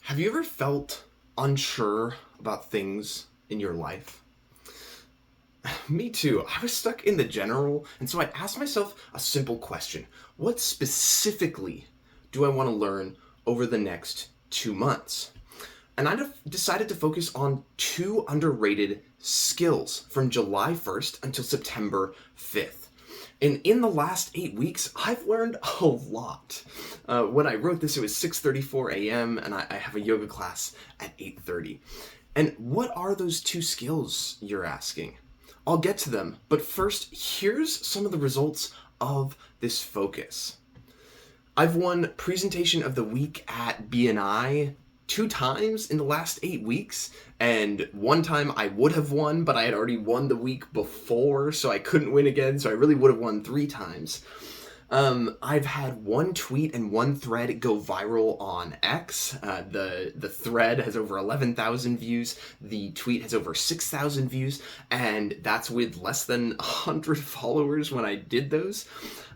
Have you ever felt unsure about things in your life? Me too. I was stuck in the general, and so I asked myself a simple question. What specifically do I want to learn over the next 2 months? And decided to focus on two underrated skills from July 1st until September 5th. And in the last 8 weeks, I've learned a lot. When I wrote this, it was 6:34 a.m. and I have a yoga class at 8:30. And what are those two skills, you're asking? I'll get to them, but first, here's some of the results of this focus. I've won Presentation of the Week at BNI 2 times in the last 8 weeks, and one time I would have won, but I had already won the week before, so I couldn't win again, so I really would have won 3 times. I've had one tweet and one thread go viral on X. The thread has over 11,000 views, the tweet has over 6,000 views, and that's with less than 100 followers when I did those.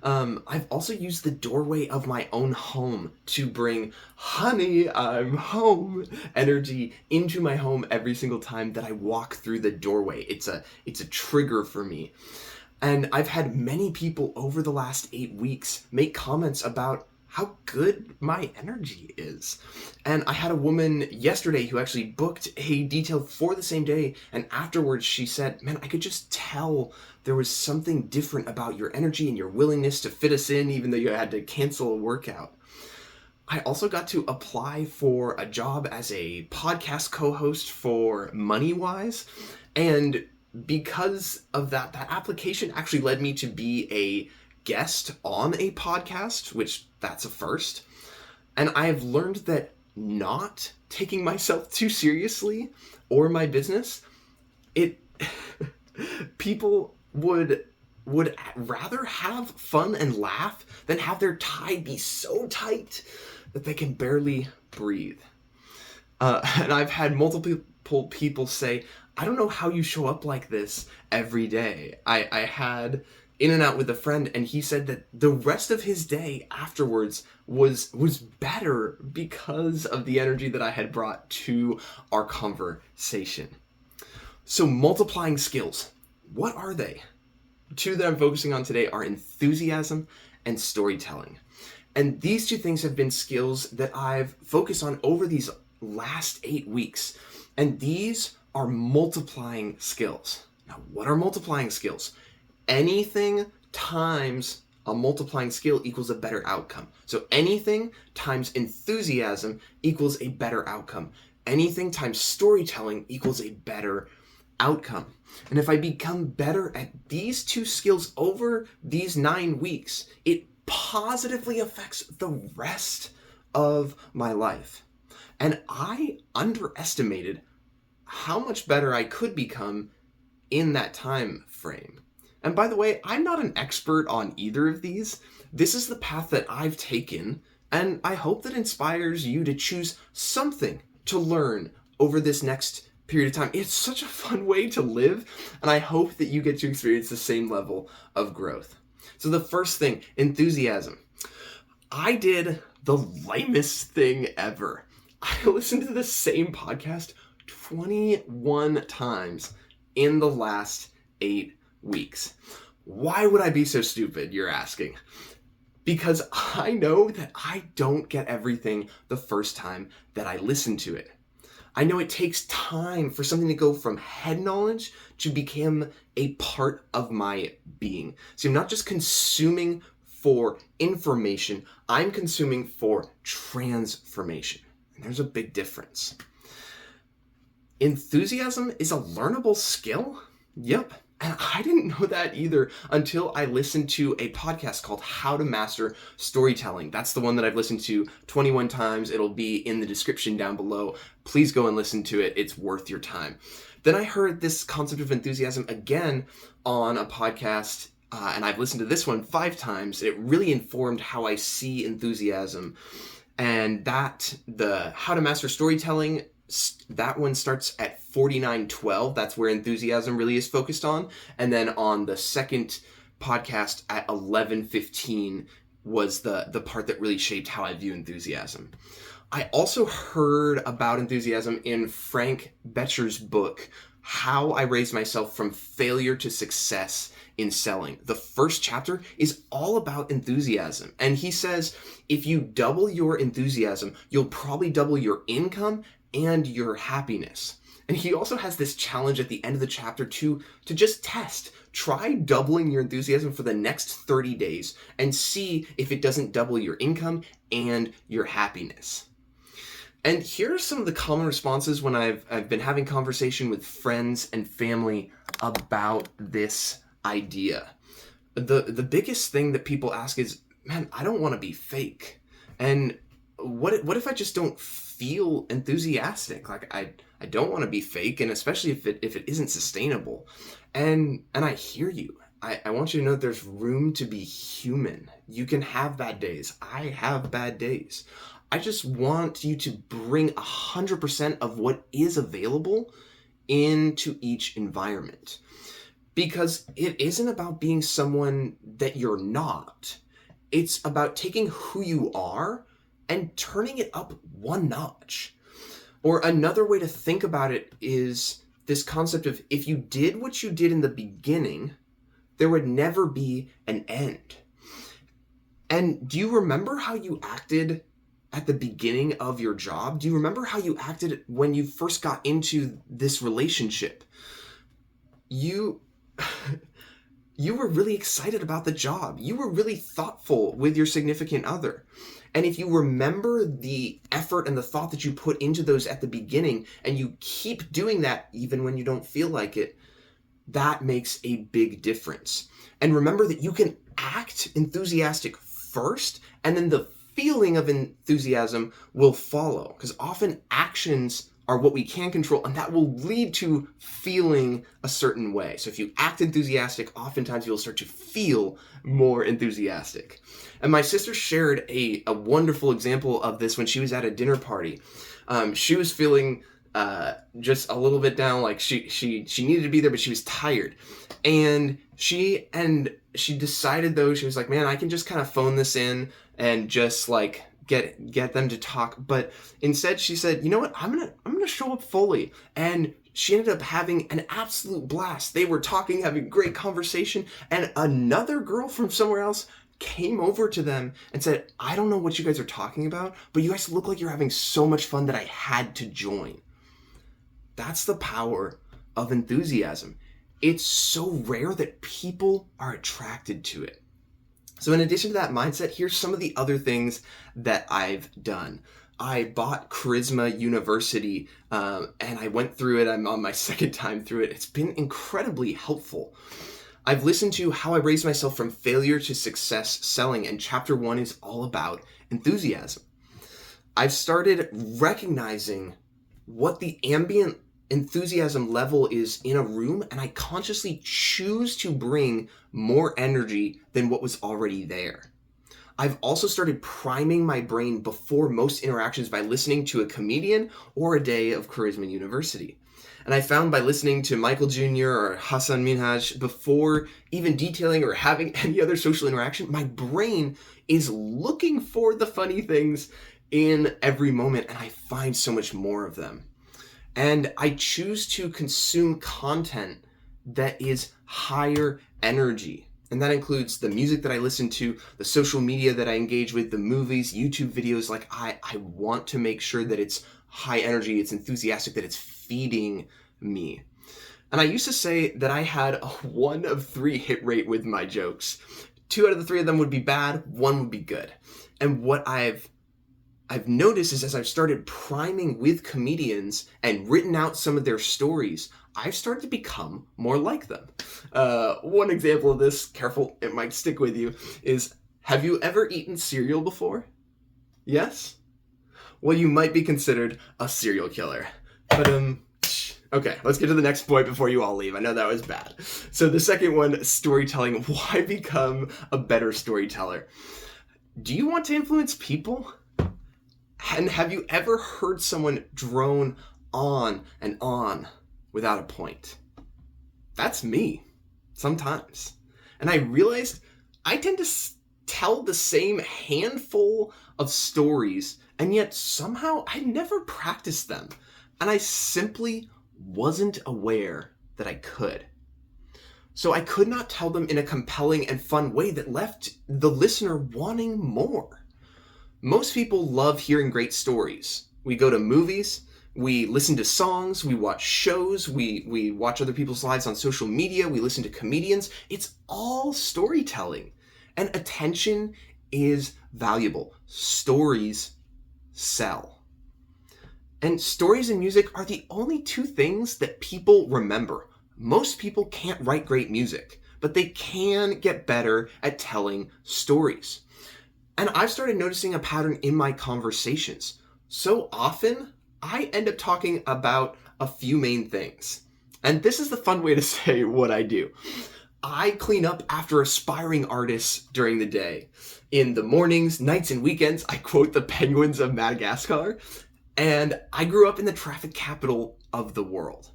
I've also used the doorway of my own home to bring "honey, I'm home" energy into my home every single time that I walk through the doorway. It's a trigger for me. And I've had many people over the last 8 weeks make comments about how good my energy is. And I had a woman yesterday who actually booked a detail for the same day, and afterwards she said, "Man, I could just tell there was something different about your energy and your willingness to fit us in even though you had to cancel a workout." I also got to apply for a job as a podcast co-host for MoneyWise, and because of that application actually led me to be a guest on a podcast, which that's a first. And I have learned that not taking myself too seriously or my business, people would rather have fun and laugh than have their tie be so tight that they can barely breathe. And I've had multiple people say, "I don't know how you show up like this every day." I had in and out with a friend, and he said that the rest of his day afterwards was better because of the energy that I had brought to our conversation. So multiplying skills, what are they? Two that I'm focusing on today are enthusiasm and storytelling. And these two things have been skills that I've focused on over these last 8 weeks. And these are multiplying skills. Now, what are multiplying skills? Anything times a multiplying skill equals a better outcome. So anything times enthusiasm equals a better outcome. Anything times storytelling equals a better outcome. And if I become better at these two skills over these 9 weeks, it positively affects the rest of my life. And I underestimated how much better I could become in that time frame. And by the way, I'm not an expert on either of these. This is the path that I've taken, and I hope that inspires you to choose something to learn over this next period of time. It's such a fun way to live, and I hope that you get to experience the same level of growth. So the first thing, enthusiasm. I did the lamest thing ever. I listened to the same podcast 21 times in the last 8 weeks. Why would I be so stupid, you're asking? Because I know that I don't get everything the first time that I listen to it. I know it takes time for something to go from head knowledge to become a part of my being. So I'm not just consuming for information, I'm consuming for transformation. And there's a big difference. Enthusiasm is a learnable skill? Yep. And I didn't know that either until I listened to a podcast called How to Master Storytelling. That's the one that I've listened to 21 times. It'll be in the description down below. Please go and listen to it. It's worth your time. Then I heard this concept of enthusiasm again on a podcast, and I've listened to this one 5 times. It really informed how I see enthusiasm. And the How to Master Storytelling, that one starts at 49:12. That's where enthusiasm really is focused on. And then on the second podcast at 11:15 was the part that really shaped how I view enthusiasm. I also heard about enthusiasm in Frank Bettcher's book, How I Raised Myself from Failure to Success in Selling. The first chapter is all about enthusiasm. And he says, if you double your enthusiasm, you'll probably double your income and your happiness. And he also has this challenge at the end of the chapter to just test. Try doubling your enthusiasm for the next 30 days and see if it doesn't double your income and your happiness. And here are some of the common responses when I've been having conversation with friends and family about this idea. The biggest thing that people ask is, man, I don't want to be fake. And what if I just don't feel enthusiastic? Like I don't want to be fake, and especially if it isn't sustainable. And I hear you. I want you to know that there's room to be human. You can have bad days. I have bad days. I just want you to bring 100% of what is available into each environment. Because it isn't about being someone that you're not. It's about taking who you are and turning it up one notch. Or another way to think about it is this concept of, if you did what you did in the beginning, there would never be an end. And do you remember how you acted at the beginning of your job? Do you remember how you acted when you first got into this relationship? You were really excited about the job. You were really thoughtful with your significant other. And if you remember the effort and the thought that you put into those at the beginning, and you keep doing that even when you don't feel like it, that makes a big difference. And remember that you can act enthusiastic first, and then the feeling of enthusiasm will follow. Because often actions are what we can control, and that will lead to feeling a certain way. So if you act enthusiastic, oftentimes you'll start to feel more enthusiastic. And my sister shared a wonderful example of this when she was at a dinner party. She was feeling just a little bit down, like she needed to be there, but she was tired. And she decided, though, she was like, man, I can just kind of phone this in and just like get them to talk. But instead she said, you know what, I'm gonna show up fully. And she ended up having an absolute blast. They were talking, having great conversation, and another girl from somewhere else came over to them and said, I don't know what you guys are talking about, but you guys look like you're having so much fun that I had to join. That's the power of enthusiasm. It's so rare that people are attracted to it. So in addition to that mindset, here's some of the other things that I've done. I bought Charisma University, and I went through it. I'm on my second time through it. It's been incredibly helpful. I've listened to How I Raised Myself from Failure to Success Selling, and chapter 1 is all about enthusiasm. I've started recognizing what the ambient enthusiasm level is in a room, and I consciously choose to bring more energy than what was already there. I've also started priming my brain before most interactions by listening to a comedian or a day of Charisma University. And I found by listening to Michael Jr. or Hassan Minhaj before even detailing or having any other social interaction, my brain is looking for the funny things in every moment, and I find so much more of them. And I choose to consume content that is higher energy. And that includes the music that I listen to, the social media that I engage with, the movies, YouTube videos. Like I want to make sure that it's high energy, it's enthusiastic, that it's feeding me. And I used to say that I had a 1 of 3 hit rate with my jokes. 2 out of the 3 of them would be bad, 1 would be good. And what I've noticed is, as I've started priming with comedians and written out some of their stories, I've started to become more like them. One example of this, careful, it might stick with you, is, have you ever eaten cereal before? Yes? Well, you might be considered a serial killer. But, okay, let's get to the next point before you all leave. I know that was bad. So the second one, storytelling. Why become a better storyteller? Do you want to influence people? And have you ever heard someone drone on and on without a point? That's me, sometimes. And I realized I tend to tell the same handful of stories and yet somehow I never practiced them, and I simply wasn't aware that I could. So I could not tell them in a compelling and fun way that left the listener wanting more. Most people love hearing great stories. We go to movies, we listen to songs, we watch shows, we watch other people's lives on social media, we listen to comedians. It's all storytelling. And attention is valuable. Stories sell. And stories and music are the only two things that people remember. Most people can't write great music, but they can get better at telling stories. And I've started noticing a pattern in my conversations. So often, I end up talking about a few main things. And this is the fun way to say what I do. I clean up after aspiring artists during the day. In the mornings, nights, and weekends, I quote the penguins of Madagascar. And I grew up in the traffic capital of the world.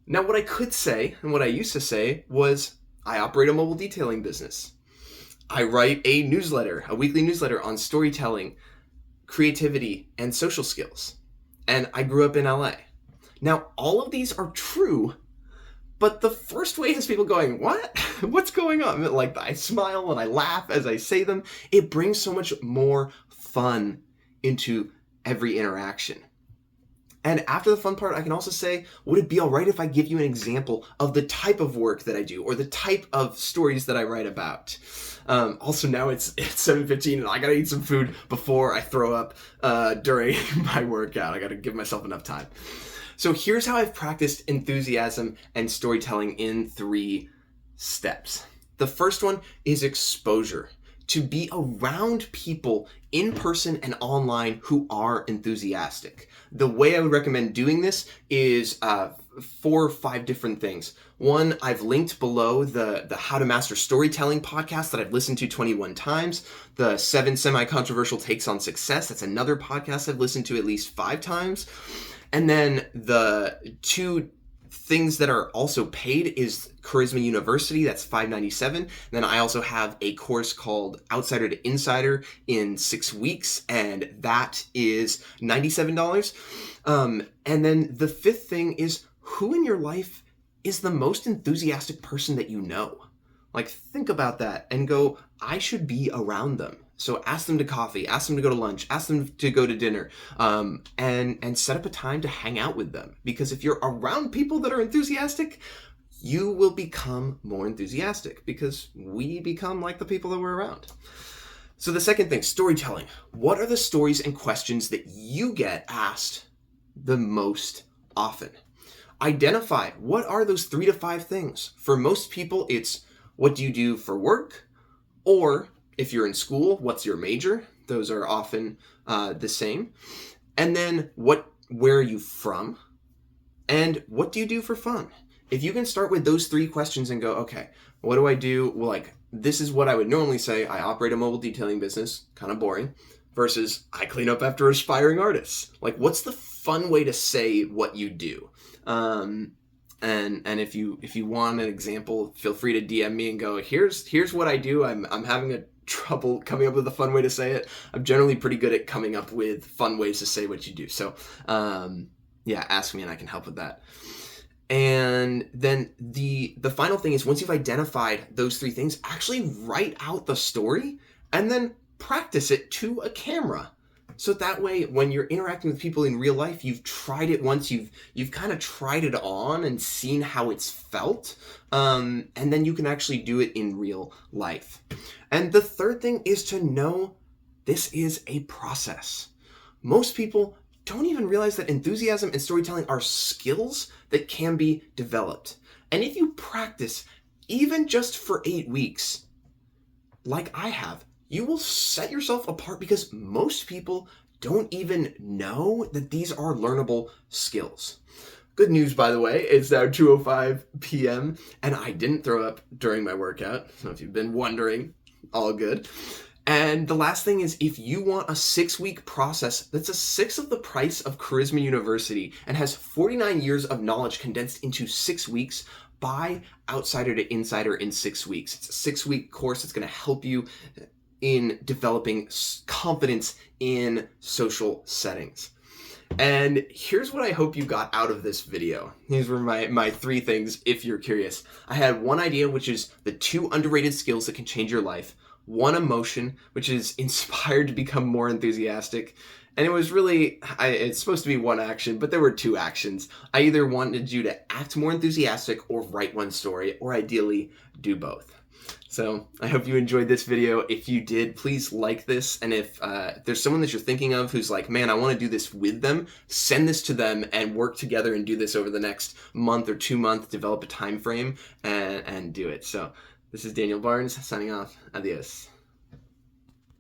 Now, what I could say, and what I used to say, was I operate a mobile detailing business. I write a newsletter, a weekly newsletter on storytelling, creativity, and social skills. And I grew up in LA. Now, all of these are true, but the first way has people going, what? What's going on? Like, I smile and I laugh as I say them. It brings so much more fun into every interaction. And after the fun part, I can also say, would it be all right if I give you an example of the type of work that I do or the type of stories that I write about? Also, now it's 7:15 and I gotta eat some food before I throw up during my workout. I gotta give myself enough time. So here's how I've practiced enthusiasm and storytelling in 3 steps. The first one is exposure. To be around people in person and online who are enthusiastic. The way I would recommend doing this is 4 or 5 different things. One, I've linked below the How to Master Storytelling podcast that I've listened to 21 times. The 7 Semi-Controversial Takes on Success, that's another podcast I've listened to at least 5 times. And then the 2 things that are also paid is Charisma University, that's $5.97. And then I also have a course called Outsider to Insider in 6 weeks, and that is $97. And then the 5th thing is, who in your life is the most enthusiastic person that you know? Like, think about that and go, I should be around them. So ask them to coffee, ask them to go to lunch, ask them to go to dinner, and set up a time to hang out with them. Because if you're around people that are enthusiastic, you will become more enthusiastic because we become like the people that we're around. So the second thing, storytelling. What are the stories and questions that you get asked the most often? Identify what are those 3 to 5 things. For most people, it's what do you do for work? Or if you're in school, what's your major? Those are often the same. And then where are you from? And what do you do for fun? If you can start with those 3 questions and go, okay, what do I do? Well, like, this is what I would normally say. I operate a mobile detailing business, kind of boring, versus I clean up after aspiring artists. Like, what's the fun way to say what you do? And if you want an example, feel free to DM me and go, here's what I do. I'm having a trouble coming up with a fun way to say it. I'm generally pretty good at coming up with fun ways to say what you do. So, ask me and I can help with that. And then the final thing is, once you've identified those 3 things, actually write out the story and then practice it to a camera. So that way, when you're interacting with people in real life, you've tried it once, you've kind of tried it on and seen how it's felt, and then you can actually do it in real life. And the third thing is to know this is a process. Most people don't even realize that enthusiasm and storytelling are skills that can be developed. And if you practice, even just for 8 weeks, like I have, you will set yourself apart because most people don't even know that these are learnable skills. Good news, by the way, it's now 2:05 p.m. and I didn't throw up during my workout. So if you've been wondering, all good. And the last thing is, if you want a 6-week process that's 1/6 of the price of Charisma University and has 49 years of knowledge condensed into 6 weeks, buy Outsider to Insider in 6 weeks. It's a 6-week course that's going to help you in developing confidence in social settings. And here's what I hope you got out of this video. These were my 3 things, if you're curious. I had 1 idea, which is the 2 underrated skills that can change your life. 1 emotion, which is inspired to become more enthusiastic. And it was really, it's supposed to be 1 action, but there were 2 actions. I either wanted you to act more enthusiastic or write 1 story, or ideally do both. So I hope you enjoyed this video. If you did, please like this. And if there's someone that you're thinking of who's like, man, I want to do this with them, send this to them and work together and do this over the next month or 2 months, develop a time frame and do it. So this is Daniel Barnes signing off. Adios.